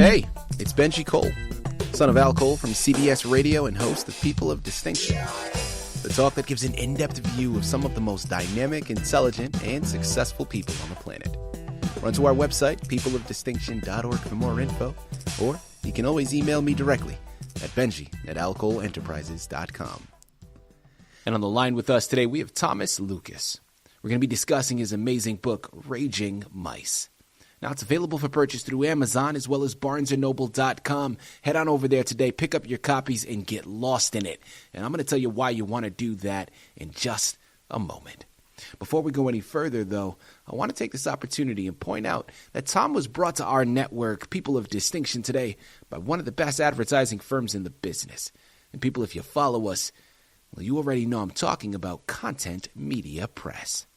Hey, it's Benji Cole, son of Al Cole from CBS Radio and host of People of Distinction, the talk that gives an in-depth view of some of the most dynamic, intelligent, and successful people on the planet. Run to our website, peopleofdistinction.org for more info, or you can always email me directly at benji@alcoleenterprises.com. And on the line with us today, we have Thomas Lucas. We're going to be discussing his amazing book, Raging Mice. Now, it's available for purchase through Amazon as well as barnesandnoble.com. Head on over there today, pick up your copies, and get lost in it. And I'm going to tell you why you want to do that in just a moment. Before we go any further, though, I want to take this opportunity and point out that Tom was brought to our network, People of Distinction, today by one of the best advertising firms in the business. And people, if you follow us, well, you already know I'm talking about Content Media Press.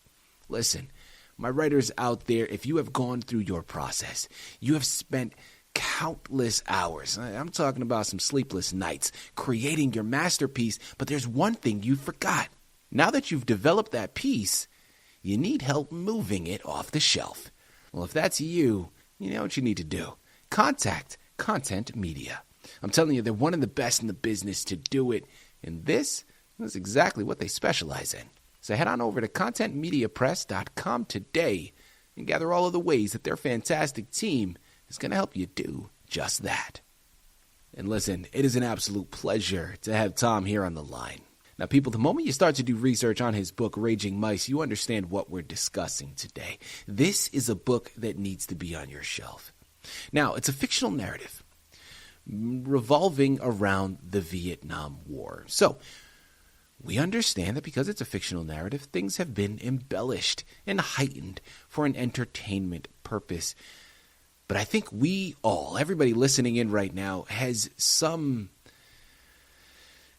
Listen, my writers out there, if you have gone through your process, you have spent countless hours, I'm talking about some sleepless nights, creating your masterpiece, but there's one thing you forgot. Now that you've developed that piece, you need help moving it off the shelf. Well, if that's you, you know what you need to do. Contact Content Media. I'm telling you, they're one of the best in the business to do it, and this is exactly what they specialize in. So head on over to contentmediapress.com today and gather all of the ways that their fantastic team is going to help you do just that. And listen, it is an absolute pleasure to have Tom here on the line. Now, people, the moment you start to do research on his book, Raging Mice, you understand what we're discussing today. This is a book that needs to be on your shelf. Now, it's a fictional narrative revolving around the Vietnam War. So, we understand that because it's a fictional narrative, things have been embellished and heightened for an entertainment purpose. But I think we all, everybody listening in right now, has some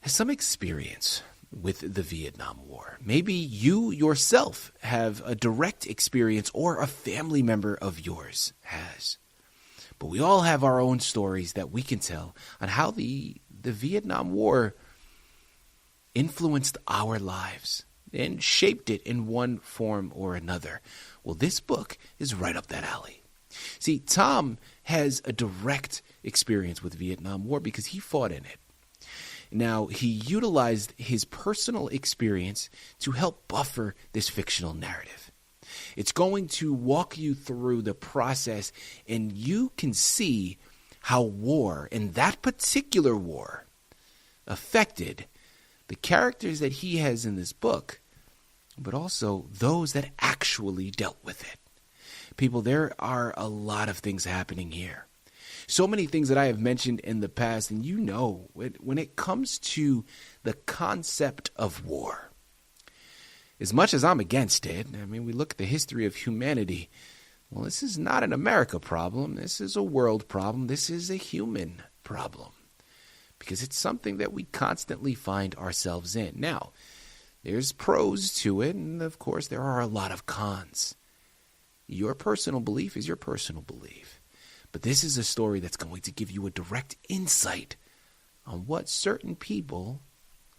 experience with the Vietnam War. Maybe you yourself have a direct experience or a family member of yours has. But we all have our own stories that we can tell on how the Vietnam War influenced our lives and shaped it in one form or another. Well, this book is right up that alley. See, Tom has a direct experience with Vietnam War because he fought in it. Now, he utilized his personal experience to help buffer this fictional narrative. It's going to walk you through the process, and you can see how war, and that particular war, affected the characters that he has in this book, but also those that actually dealt with it. People, there are a lot of things happening here. So many things that I have mentioned in the past, and you know, when it comes to the concept of war, as much as I'm against it, I mean, we look at the history of humanity, well, this is not an America problem. This is a world problem. This is a human problem. Because it's something that we constantly find ourselves in. Now, there's pros to it, and of course there are a lot of cons. Your personal belief is your personal belief. But this is a story that's going to give you a direct insight on what certain people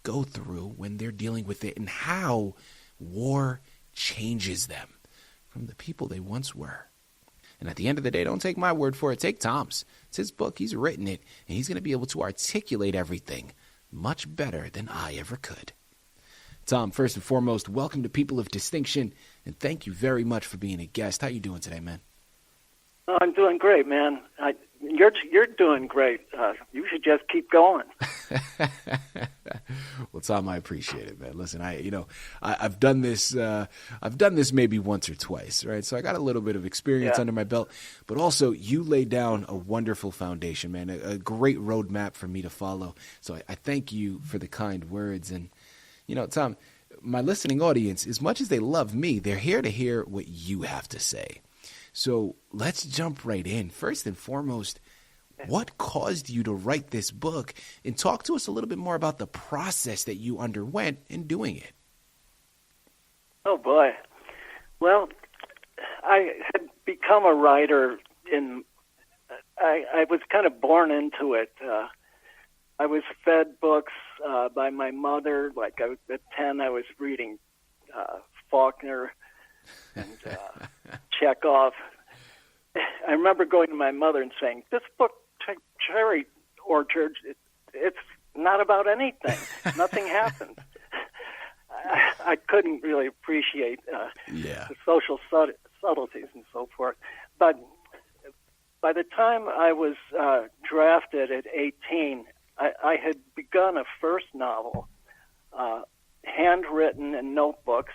go through when they're dealing with it and how war changes them from the people they once were. And at the end of the day, don't take my word for it. Take Tom's. It's his book. He's written it, and he's going to be able to articulate everything much better than I ever could. Tom, first and foremost, welcome to People of Distinction, and thank you very much for being a guest. How you doing today, man? Oh, I'm doing great, man. You're doing great. You should just keep going. Well, Tom, I appreciate it, man. Listen, I've done this. I've done this maybe once or twice, right? So I got a little bit of experience under my belt. But also, you laid down a wonderful foundation, man. A great roadmap for me to follow. So I thank you for the kind words. And Tom, my listening audience, as much as they love me, they're here to hear what you have to say. So let's jump right in. First and foremost, what caused you to write this book? And talk to us a little bit more about the process that you underwent in doing it. Oh, boy. Well, I had become a writer I was kind of born into it. I was fed books by my mother. Like at 10, I was reading Faulkner and Chekhov. I remember going to my mother and saying, "This book cherry orchard, it's not about anything. Nothing happens. I couldn't really appreciate the social subtleties and so forth. But by the time I was drafted at 18, I had begun a first novel, handwritten in notebooks,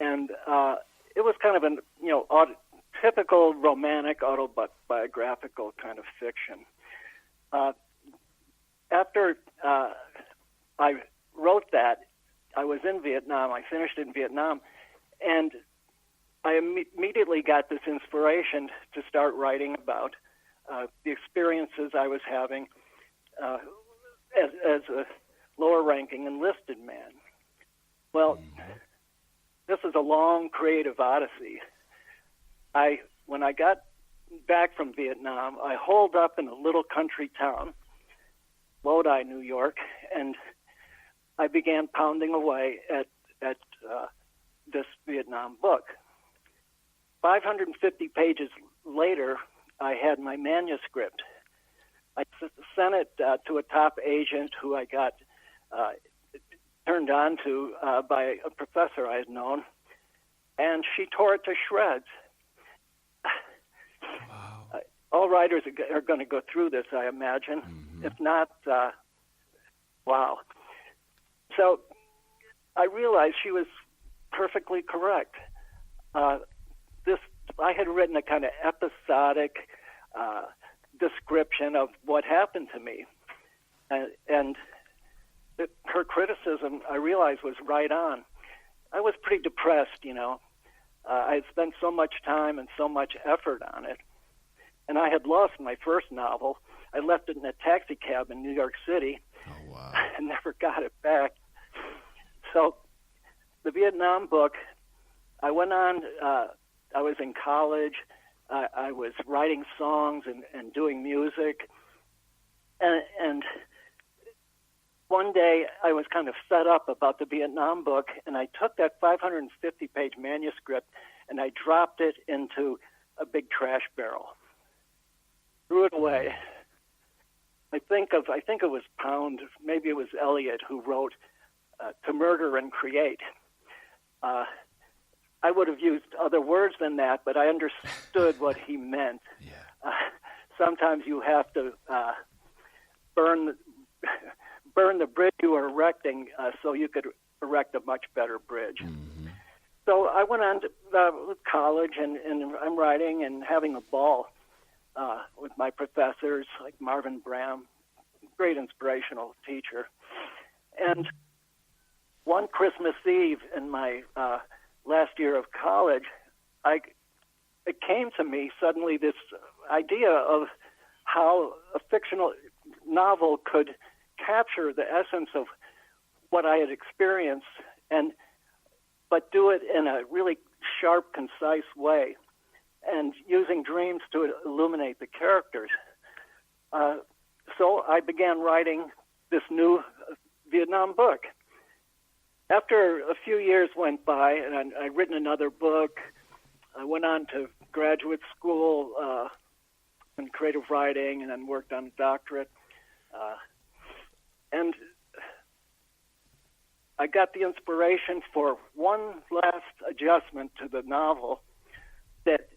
and it was kind of an typical romantic autobiographical kind of fiction. After I wrote that, I was in Vietnam. I finished in Vietnam, and I immediately got this inspiration to start writing about the experiences I was having as a lower-ranking enlisted man. Well, this is a long creative odyssey. When I got back from Vietnam, I holed up in a little country town, Lodi, New York, and I began pounding away at this Vietnam book. 550 pages later, I had my manuscript. I sent it to a top agent who I got turned on to by a professor I had known, and she tore it to shreds. Wow. All writers are going to go through this, I imagine. Mm-hmm. If not, wow. So I realized she was perfectly correct. I had written a kind of episodic description of what happened to me, and her criticism, I realized, was right on. I was pretty depressed, I had spent so much time and so much effort on it, and I had lost my first novel. I left it in a taxi cab in New York City. Oh, wow. And never got it back. So the Vietnam book, I went on, I was in college, I was writing songs and doing music, and one day I was kind of fed up about the Vietnam book, and I took that 550-page manuscript and I dropped it into a big trash barrel, threw it away. I think it was Pound, maybe it was Eliot, who wrote "To Murder and Create." I would have used other words than that, but I understood what he meant. Yeah. Sometimes you have to burn the bridge you are erecting so you could erect a much better bridge. Mm-hmm. So I went on to college, and I'm writing and having a ball with my professors, like Marvin Bram, great inspirational teacher. And one Christmas Eve in my last year of college, it came to me suddenly this idea of how a fictional novel could capture the essence of what I had experienced, but do it in a really sharp, concise way, and using dreams to illuminate the characters. So I began writing this new Vietnam book. After a few years went by, and I'd written another book, I went on to graduate school in creative writing, and then worked on a doctorate. And I got the inspiration for one last adjustment to the novel that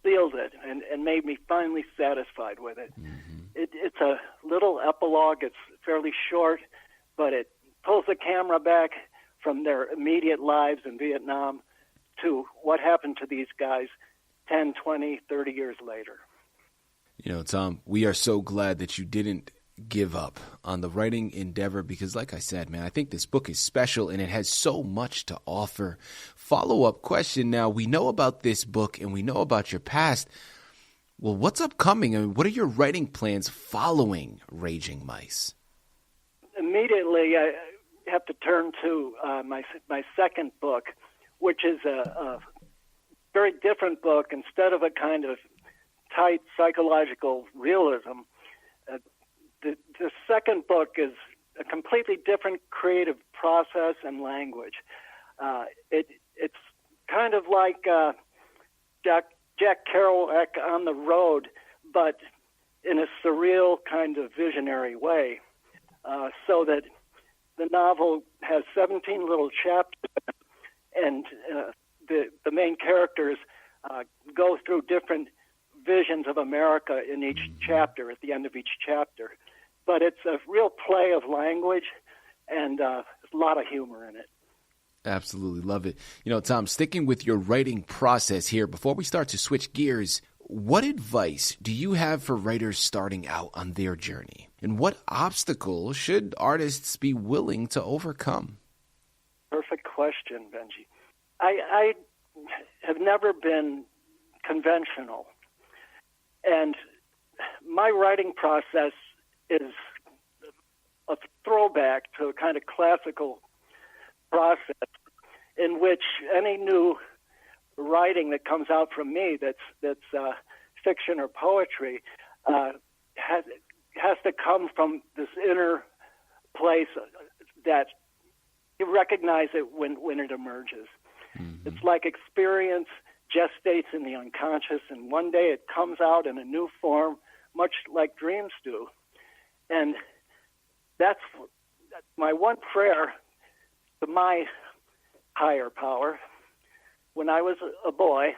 sealed it and made me finally satisfied with it. Mm-hmm. It's a little epilogue. It's fairly short, but it pulls the camera back from their immediate lives in Vietnam to what happened to these guys 10, 20, 30 years later. Tom, we are so glad that you didn't give up on the writing endeavor because, like I said, man, I think this book is special and it has so much to offer. Follow-up question now. We know about this book and we know about your past. Well, what's upcoming? I mean, what are your writing plans following Raging Mice? Immediately, I have to turn to my second book, which is a very different book. Instead of a kind of tight psychological realism, the second book is a completely different creative process and language. It's kind of like Jack Kerouac on the road, but in a surreal kind of visionary way, so that the novel has 17 little chapters, and the main characters go through different visions of America in each chapter, at the end of each chapter. But it's a real play of language, and there's a lot of humor in it. Absolutely love it. You know, Tom, sticking with your writing process here, before we start to switch gears, what advice do you have for writers starting out on their journey? And what obstacles should artists be willing to overcome? Perfect question, Benji. I have never been conventional. And my writing process is a throwback to a kind of classical process in which any new writing that comes out from me that's fiction or poetry has to come from this inner place that you recognize it when it emerges. Mm-hmm. It's like experience gestates in the unconscious, and one day it comes out in a new form, much like dreams do. And that's my one prayer to my higher power when I was a boy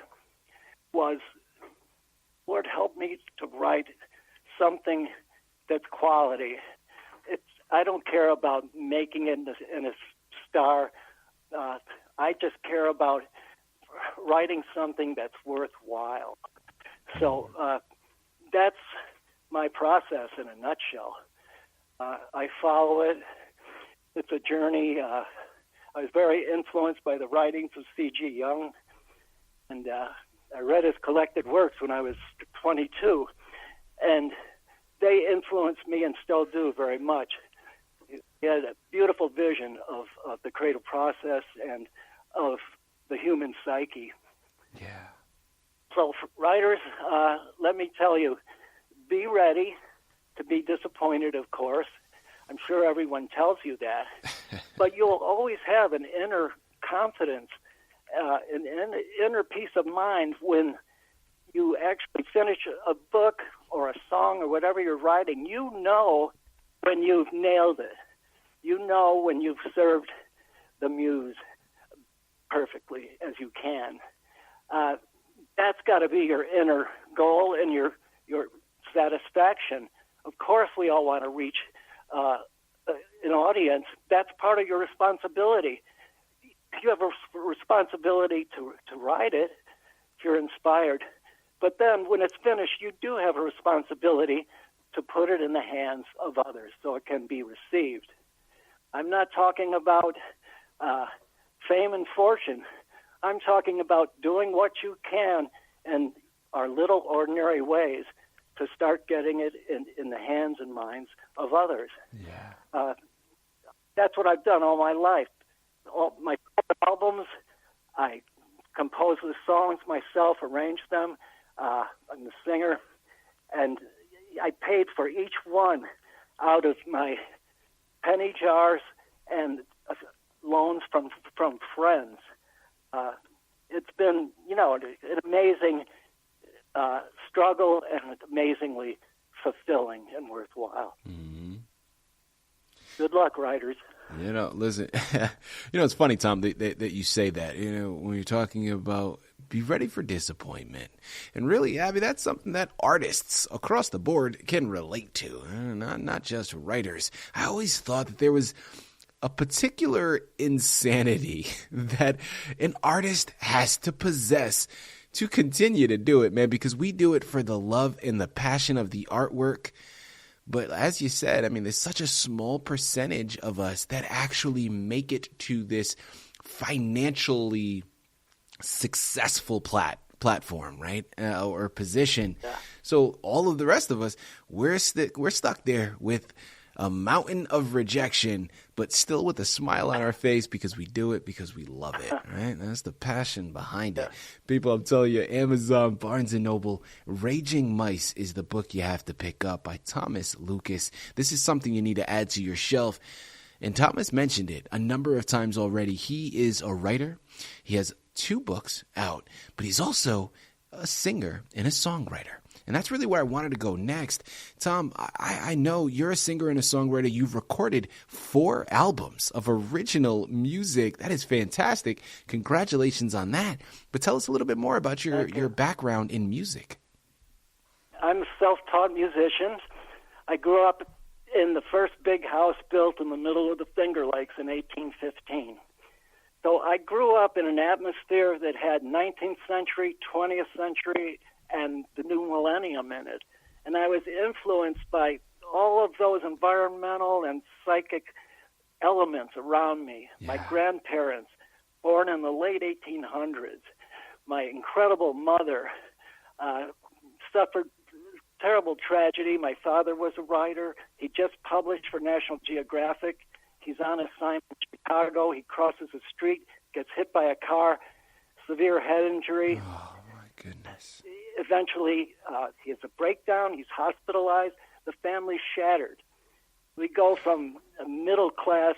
was, Lord, help me to write something that's quality. I don't care about making it in a star. I just care about writing something that's worthwhile. So that's my process in a nutshell. I follow it. It's a journey. I was very influenced by the writings of C.G. Jung, and I read his collected works when I was 22, and they influenced me and still do very much. He had a beautiful vision of the creative process and of the human psyche. Yeah. So for writers, let me tell you, be ready to be disappointed, of course. I'm sure everyone tells you that. But you'll always have an inner confidence, an inner peace of mind when you actually finish a book or a song or whatever you're writing. You know when you've nailed it. You know when you've served the muse perfectly as you can. That's got to be your inner goal and your satisfaction. Of course, we all want to reach an audience. That's part of your responsibility. You have a responsibility to write it if you're inspired. But then when it's finished, you do have a responsibility to put it in the hands of others so it can be received. I'm not talking about fame and fortune. I'm talking about doing what you can in our little ordinary ways to start getting it in the hands and minds of others. Yeah. That's what I've done all my life. All my albums, I compose the songs myself, arrange them. I'm the singer, and I paid for each one out of my penny jars and loans from friends. It's been, an amazing struggle, and amazingly fulfilling and worthwhile. Mm-hmm. Good luck, writers. Listen, it's funny, Tom, that you say that, when you're talking about be ready for disappointment. And really, Abby, that's something that artists across the board can relate to, not just writers. I always thought that there was a particular insanity that an artist has to possess to continue to do it, man, because we do it for the love and the passion of the artwork. But as you said, there's such a small percentage of us that actually make it to this financially successful platform, right? Or position. Yeah. So all of the rest of us, we're stuck there with a mountain of rejection, but still with a smile on our face because we do it because we love it, right? That's the passion behind it. People, I'm telling you, Amazon, Barnes & Noble, Raging Mice is the book you have to pick up by Thomas Lucas. This is something you need to add to your shelf. And Thomas mentioned it a number of times already. He is a writer. He has 2 books out, but he's also a singer and a songwriter. And that's really where I wanted to go next. Tom, I know you're a singer and a songwriter. You've recorded 4 albums of original music. That is fantastic. Congratulations on that. But tell us a little bit more about your background in music. I'm a self-taught musician. I grew up in the first big house built in the middle of the Finger Lakes in 1815. So I grew up in an atmosphere that had 19th century, 20th century, and the new millennium in it. And I was influenced by all of those environmental and psychic elements around me. Yeah. My grandparents, born in the late 1800s, my incredible mother suffered terrible tragedy. My father was a writer. He just published for National Geographic. He's on assignment in Chicago. He crosses the street, gets hit by a car, severe head injury. Oh, my goodness. Eventually, he has a breakdown. He's hospitalized. The family's shattered. We go from middle-class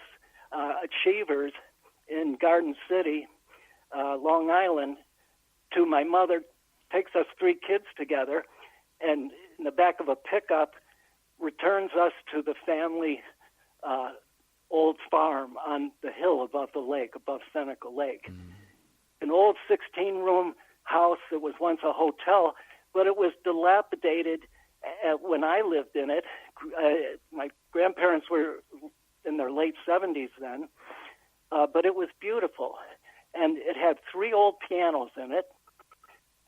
achievers in Garden City, Long Island, to my mother takes us 3 kids together and in the back of a pickup returns us to the family old farm on the hill above the lake, above Seneca Lake. An old 16-room house that was once a hotel, but it was dilapidated when I lived in it. My grandparents were in their late 70s then, but it was beautiful. And it had 3 old pianos in it,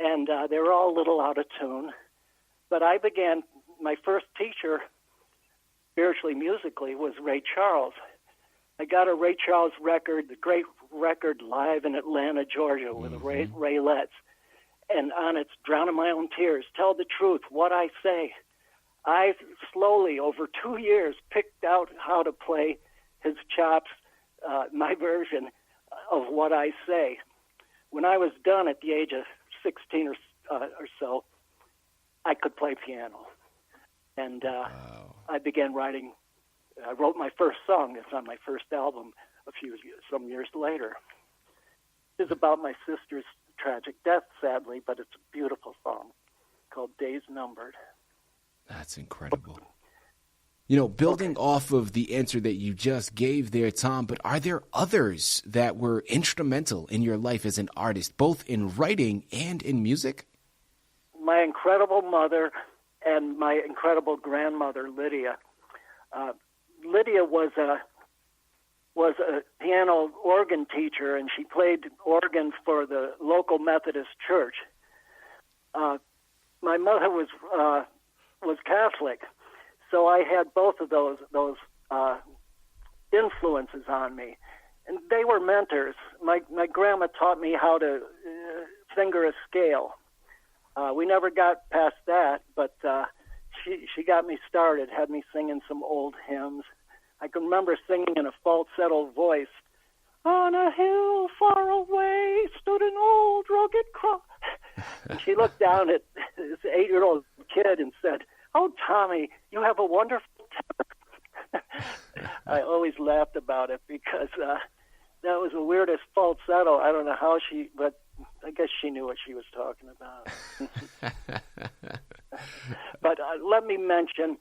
and they were all a little out of tune. But I began, my first teacher, spiritually, musically, was Ray Charles. I got a Ray Charles record, the great record, live in Atlanta, Georgia, with Ray Letts. And on it's Drowning My Own Tears, Tell the Truth, What I Say. I slowly, over 2 years, picked out how to play his chops, my version of What I Say. When I was done at the age of 16 or so, I could play piano. And I began writing. I wrote my first song. It's on my first album some years later. It's about my sister's tragic death, sadly, but it's a beautiful song called Days Numbered. That's incredible. You know, building off of the answer that you just gave there, Tom, but are there others that were instrumental in your life as an artist, both in writing and in music? My incredible mother and my incredible grandmother, Lydia. Lydia was a piano organ teacher, and she played organ for the local Methodist church. My mother was Catholic, so I had both of those influences on me, and they were mentors. My grandma taught me how to finger a scale. We never got past that, but she got me started, had me singing some old hymns. I can remember singing in a falsetto voice, "On a hill far away stood an old rugged cross." And she looked down at this 8-year-old kid and said, "Oh, Tommy, you have a wonderful temper." I always laughed about it because that was the weirdest falsetto. I don't know how but I guess she knew what she was talking about. But let me mention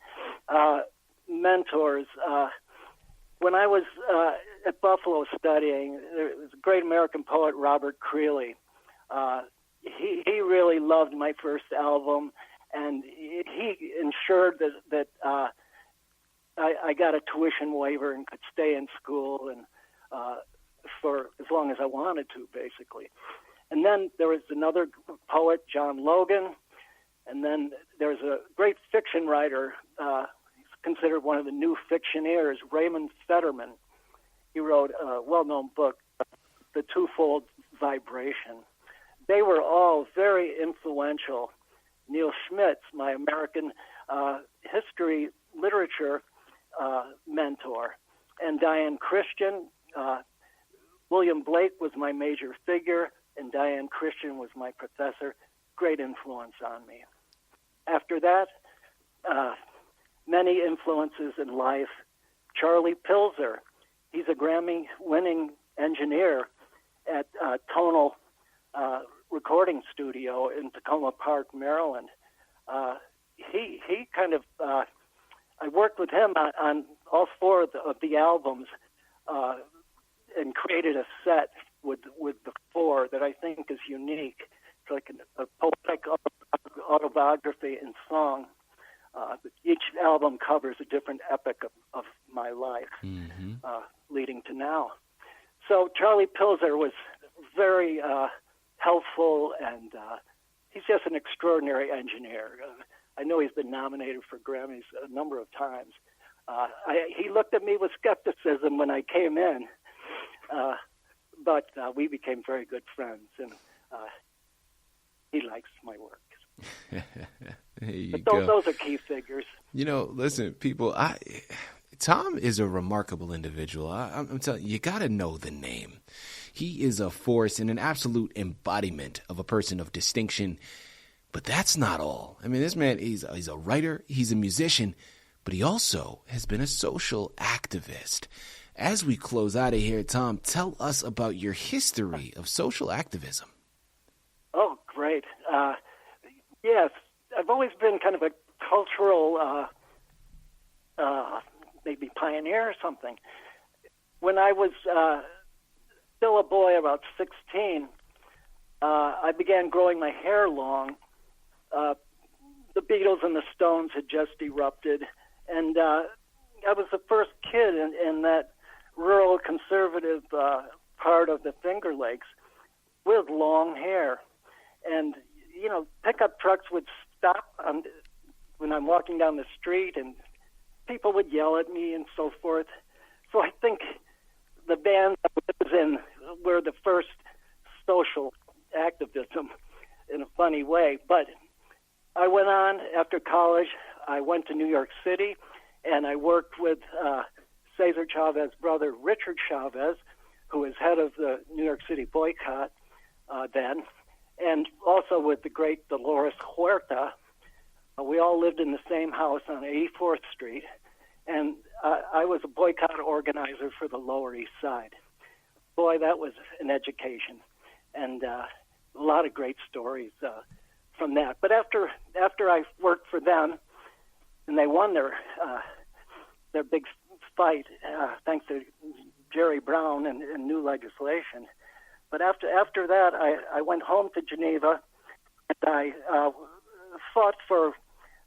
mentors. When I was at Buffalo studying, there was a great American poet, Robert Creeley. He really loved my first album, and he ensured that I got a tuition waiver and could stay in school and for as long as I wanted to, basically. And then there was another poet, John Logan, and then there's a great fiction writer, he's considered one of the new fictioneers, Raymond Fetterman. He wrote a well-known book, The Twofold Vibration. They were all very influential. Neil Schmitz, my American history literature mentor, and Diane Christian. William Blake was my major figure, and Diane Christian was my professor. Great influence on me. After that, many influences in life. Charlie Pilzer, he's a Grammy-winning engineer at Tonal Recording Studio in Tacoma Park, Maryland. he kind of I worked with him on all four of the albums and created a set with the four that I think is unique. It's like a poetic autobiography in song. Each album covers a different epoch of my life, leading to now. So Charlie Pilzer was very helpful, and he's just an extraordinary engineer. I know he's been nominated for Grammys a number of times. He looked at me with skepticism when I came in, but we became very good friends, and he likes my work. There you but go. Those are key figures. Listen, people, Tom is a remarkable individual. I'm telling you, you got to know the name. He is a force and an absolute embodiment of a person of distinction. But that's not all. I mean, this man, he's a writer, he's a musician, but he also has been a social activist. As we close out of here, Tom, tell us about your history of social activism. Oh, great. Yes, I've always been kind of a cultural maybe pioneer or something. When I was still a boy, about 16, I began growing my hair long. The Beatles and the Stones had just erupted, and I was the first kid in that rural conservative part of the Finger Lakes with long hair. And, pickup trucks would stop when I'm walking down the street, and people would yell at me and so forth. So I think the band I was in were the first social activism in a funny way. But I went on after college. I went to New York City, and I worked with Cesar Chavez's brother, Richard Chavez, who was head of the New York City boycott then, and also with the great Dolores Huerta. We all lived in the same house on 84th Street, and I was a boycott organizer for the Lower East Side. Boy, that was an education, and a lot of great stories from that. But after I worked for them, and they won their big fight, thanks to Jerry Brown and new legislation. But after that, I went home to Geneva, and I fought for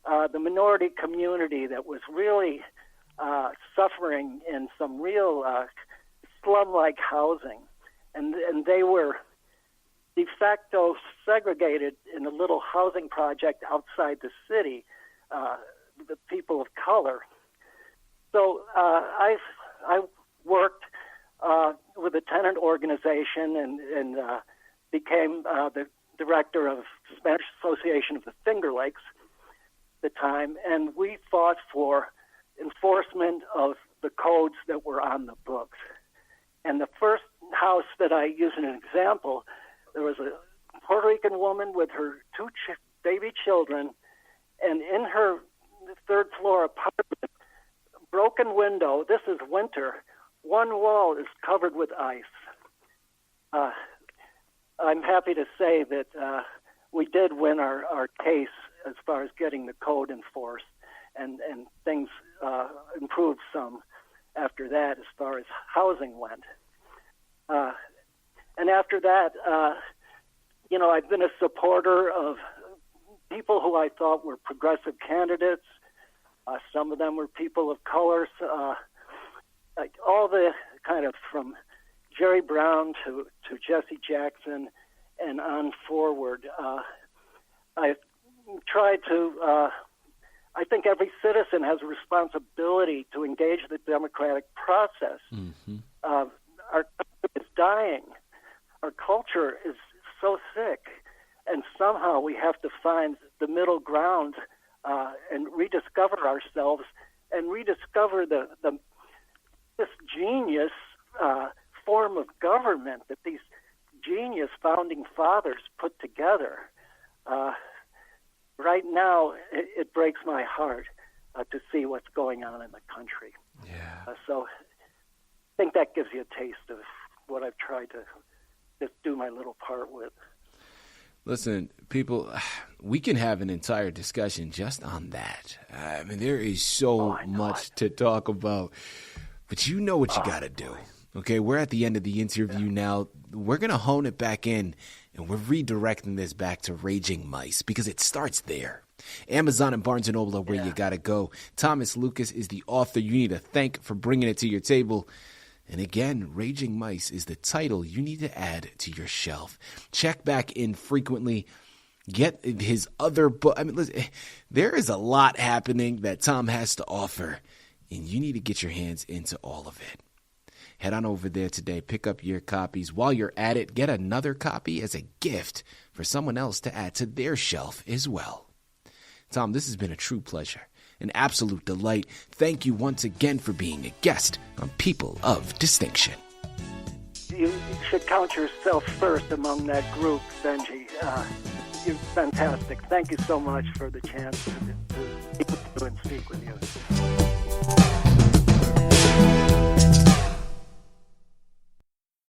the minority community that was really suffering in some real slum-like housing. And they were de facto segregated in a little housing project outside the city, the people of color. So I worked with a tenant organization and became the director of the Spanish Association of the Finger Lakes at the time, and we fought for enforcement of the codes that were on the books. And the first house that I use as an example, there was a Puerto Rican woman with her two baby children, and in her third-floor apartment, broken window, this is winter, one wall is covered with ice. I'm happy to say that we did win our case as far as getting the code enforced, and things improved some after that as far as housing went. And after that, I've been a supporter of people who I thought were progressive candidates. Some of them were people of color. Like all the kind of from Jerry Brown to Jesse Jackson and on forward. I tried to, I think every citizen has a responsibility to engage the democratic process. Mm-hmm. Our country is dying. Our culture is so sick. And somehow we have to find the middle ground and rediscover ourselves and rediscover this genius form of government that these genius founding fathers put together. Right now, it breaks my heart to see what's going on in the country. Yeah. So I think that gives you a taste of what I've tried to just do my little part with. Listen, people, we can have an entire discussion just on that. I mean, there is so much to talk about, but you know what you got to do. Okay, we're at the end of the interview now. We're going to hone it back in, and we're redirecting this back to Raging Mice because it starts there. Amazon and Barnes & Noble are where you got to go. Thomas Lucas is the author you need to thank for bringing it to your table. And again, Raging Mice is the title you need to add to your shelf. Check back in frequently. Get his other book. I mean, listen, there is a lot happening that Tom has to offer, and you need to get your hands into all of it. Head on over there today. Pick up your copies. While you're at it, get another copy as a gift for someone else to add to their shelf as well. Tom, this has been a true pleasure. An absolute delight. Thank you once again for being a guest on People of Distinction. You should count yourself first among that group, Benji. You're fantastic. Thank you so much for the chance to and speak with you.